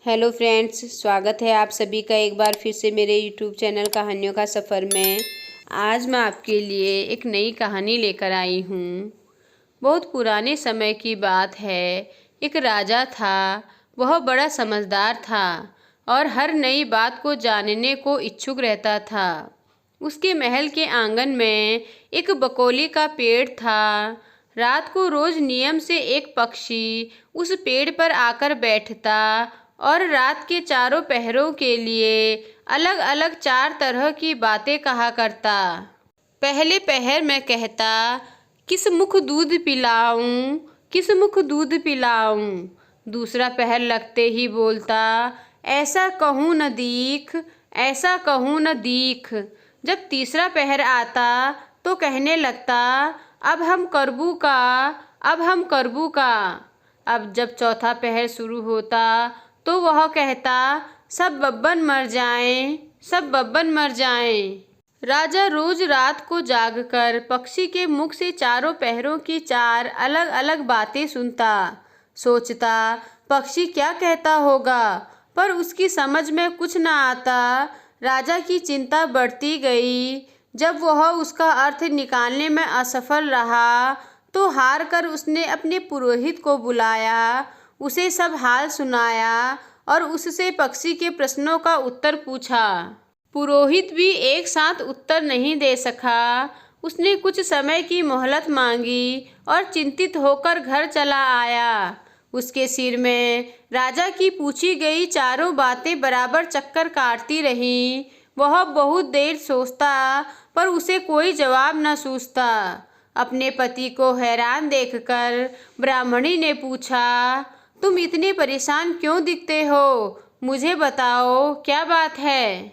Hello friends, स्वागत है आप सभी का एक बार फिर से मेरे यूट्यूब चैनल कहानियों का सफ़र में। आज मैं आपके लिए एक नई कहानी लेकर आई हूँ। बहुत पुराने समय की बात है। एक राजा था। वह बड़ा समझदार था और हर नई बात को जानने को इच्छुक रहता था। उसके महल के आंगन में एक बकोली का पेड़ था। रात को रोज नियम से एक पक्षी उस पेड़ पर आकर बैठता और रात के चारों पहरों के लिए अलग अलग 4 तरह की बातें कहा करता। पहले पहर में कहता, किस मुख दूध पिलाऊं, किस मुख दूध पिलाऊं। दूसरा पहर लगते ही बोलता, ऐसा कहूँ न दीख, ऐसा कहूँ न दीख। जब तीसरा पहर आता तो कहने लगता, अब हम करबू का, अब हम करबू का। अब जब चौथा पहर शुरू होता तो वह कहता, सब बब्बन मर जाएं, सब बब्बन मर जाएं। राजा रोज रात को जागकर पक्षी के मुख से चारों पहरों की 4 अलग अलग बातें सुनता। सोचता, पक्षी क्या कहता होगा, पर उसकी समझ में कुछ न आता। राजा की चिंता बढ़ती गई। जब वह उसका अर्थ निकालने में असफल रहा तो हार कर उसने अपने पुरोहित को बुलाया, उसे सब हाल सुनाया और उससे पक्षी के प्रश्नों का उत्तर पूछा। पुरोहित भी एक साथ उत्तर नहीं दे सका। उसने कुछ समय की मोहलत मांगी और चिंतित होकर घर चला आया। उसके सिर में राजा की पूछी गई चारों बातें बराबर चक्कर काटती रहीं। वह बहुत देर सोचता, पर उसे कोई जवाब न सूझता। अपने पति को हैरान देखकर ब्राह्मणी ने पूछा, तुम इतने परेशान क्यों दिखते हो? मुझे बताओ, क्या बात है?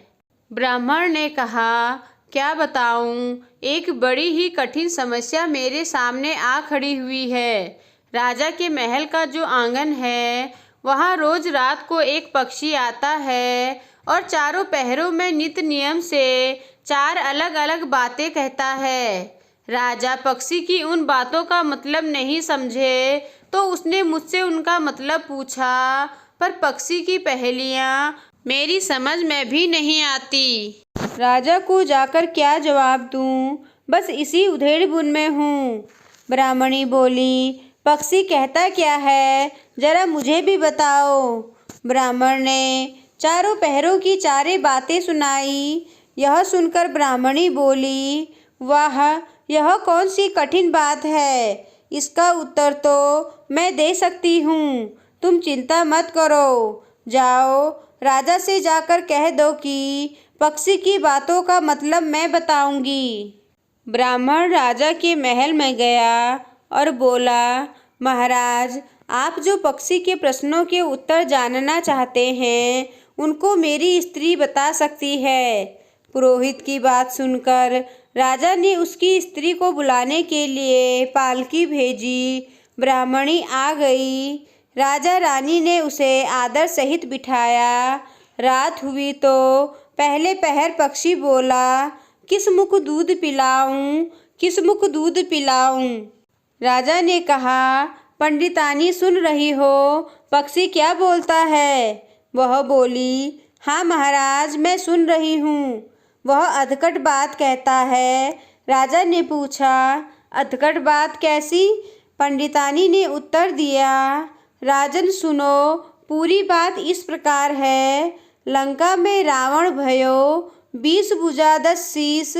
ब्राह्मण ने कहा, क्या बताऊं, एक बड़ी ही कठिन समस्या मेरे सामने आ खड़ी हुई है। राजा के महल का जो आंगन है, वहाँ रोज रात को एक पक्षी आता है और चारों पहरों में नित नियम से 4 अलग अलग बातें कहता है। राजा पक्षी की उन बातों का मतलब नहीं समझे तो उसने मुझसे उनका मतलब पूछा, पर पक्षी की पहेलियाँ मेरी समझ में भी नहीं आती। राजा को जाकर क्या जवाब दूं, बस इसी उधेड़-बुन में हूँ। ब्राह्मणी बोली, पक्षी कहता क्या है, जरा मुझे भी बताओ। ब्राह्मण ने चारों पहरों की 4 बातें सुनाई। यह सुनकर ब्राह्मणी बोली, वाह, यह कौन सी कठिन बात है। इसका उत्तर तो मैं दे सकती हूँ। तुम चिंता मत करो। जाओ, राजा से जाकर कह दो कि पक्षी की बातों का मतलब मैं बताऊंगी। ब्राह्मण राजा के महल में गया और बोला, महाराज, आप जो पक्षी के प्रश्नों के उत्तर जानना चाहते हैं, उनको मेरी स्त्री बता सकती है। पुरोहित की बात सुनकर राजा ने उसकी स्त्री को बुलाने के लिए पालकी भेजी। ब्राह्मणी आ गई। राजा रानी ने उसे आदर सहित बिठाया। रात हुई तो पहले पहर पक्षी बोला, किस मुख दूध पिलाऊं, किस मुख दूध पिलाऊं। राजा ने कहा, पंडितानी सुन रही हो, पक्षी क्या बोलता है? वह बोली, हाँ महाराज, मैं सुन रही हूँ। वह अधकट बात कहता है। राजा ने पूछा, अधकट बात कैसी? पंडितानी ने उत्तर दिया, राजन सुनो, पूरी बात इस प्रकार है। लंका में रावण भयो, 20 भुजा 10 शीस।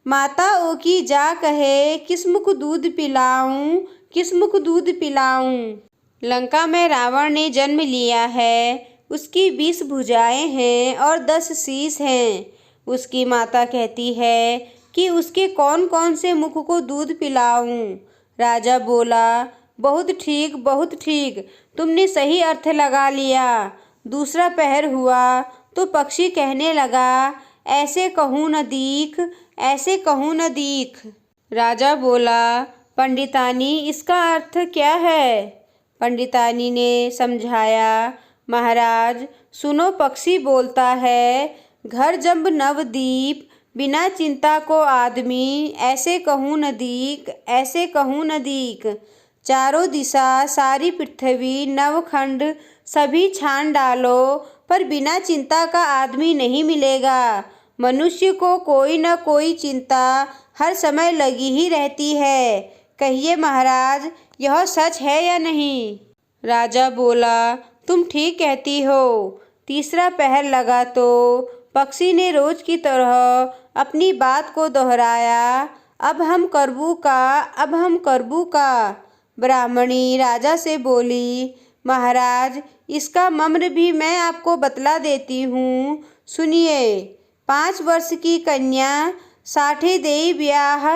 माता ओ की जा कहे, किस मुख दूध पिलाऊं, किस मुख दूध पिलाऊं। लंका में रावण ने जन्म लिया है। उसकी 20 भुजाएं हैं और 10 शीस हैं। उसकी माता कहती है कि उसके कौन कौन से मुख को दूध पिलाऊं। राजा बोला, बहुत ठीक, बहुत ठीक, तुमने सही अर्थ लगा लिया। दूसरा पहर हुआ तो पक्षी कहने लगा, ऐसे कहूँ न दीख, ऐसे कहूँ न दीख। राजा बोला, पंडितानी, इसका अर्थ क्या है? पंडितानी ने समझाया, महाराज सुनो, पक्षी बोलता है, घर जंब नवदीप, बिना चिंता को आदमी, ऐसे कहूँ न दीख, ऐसे कहूँ न दीख। चारों दिशा सारी पृथ्वी नवखंड सभी छान डालो पर बिना चिंता का आदमी नहीं मिलेगा। मनुष्य को कोई न कोई चिंता हर समय लगी ही रहती है। कहिए महाराज, यह सच है या नहीं? राजा बोला, तुम ठीक कहती हो। तीसरा पहर लगा तो पक्षी ने रोज की तरह अपनी बात को दोहराया, अब हम करबू का, अब हम करबू का। ब्राह्मणी राजा से बोली, महाराज, इसका मर्म भी मैं आपको बतला देती हूँ, सुनिए। 5 वर्ष की कन्या साठे देई ब्याह,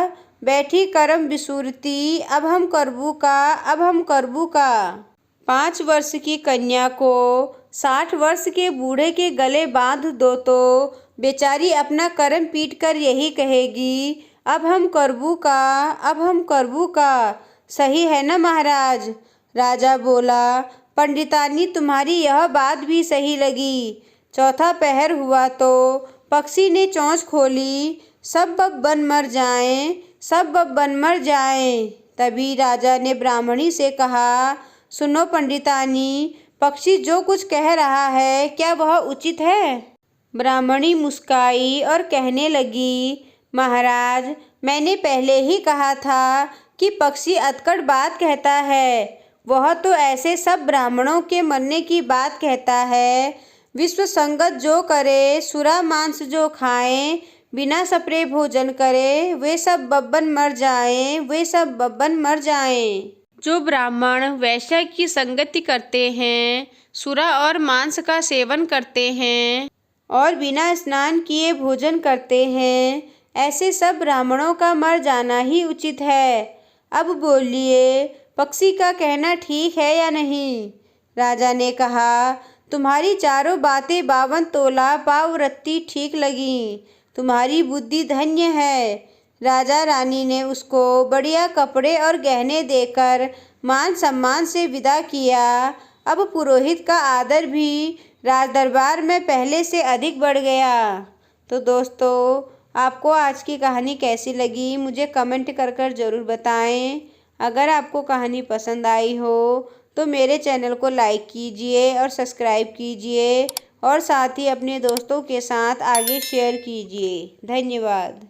बैठी करम बिसुरती, अब हम करबू का, अब हम करबू का। 5 वर्ष की कन्या को 60 वर्ष के बूढ़े के गले बांध दो तो बेचारी अपना कर्म पीट कर यही कहेगी, अब हम करबू का, अब हम करबू का। सही है न महाराज? राजा बोला, पंडितानी, तुम्हारी यह बात भी सही लगी। चौथा पहर हुआ तो पक्षी ने चोंच खोली, सब बन मर जाएं, सब बन मर जाएं। तभी राजा ने ब्राह्मणी से कहा, सुनो पंडितानी, पक्षी जो कुछ कह रहा है क्या वह उचित है? ब्राह्मणी मुस्काई और कहने लगी, महाराज, मैंने पहले ही कहा था कि पक्षी अतकड़ बात कहता है। वह तो ऐसे सब ब्राह्मणों के मरने की बात कहता है। विश्व संगत जो करे, सुरा मांस जो खाएं, बिना सपरे भोजन करे, वे सब बब्बन मर जाएं, वे सब बब्बन मर जाएं। जो ब्राह्मण वैश्य की संगति करते हैं, सुरा और मांस का सेवन करते हैं और बिना स्नान किए भोजन करते हैं, ऐसे सब ब्राह्मणों का मर जाना ही उचित है। अब बोलिए, पक्षी का कहना ठीक है या नहीं? राजा ने कहा, तुम्हारी चारों बातें 52 तोला पावरत्ती ठीक लगी। तुम्हारी बुद्धि धन्य है। राजा रानी ने उसको बढ़िया कपड़े और गहने देकर मान सम्मान से विदा किया। अब पुरोहित का आदर भी राज दरबार में पहले से अधिक बढ़ गया। तो दोस्तों, आपको आज की कहानी कैसी लगी मुझे कमेंट कर ज़रूर बताएं। अगर आपको कहानी पसंद आई हो तो मेरे चैनल को लाइक कीजिए और सब्सक्राइब कीजिए और साथ ही अपने दोस्तों के साथ आगे शेयर कीजिए। धन्यवाद।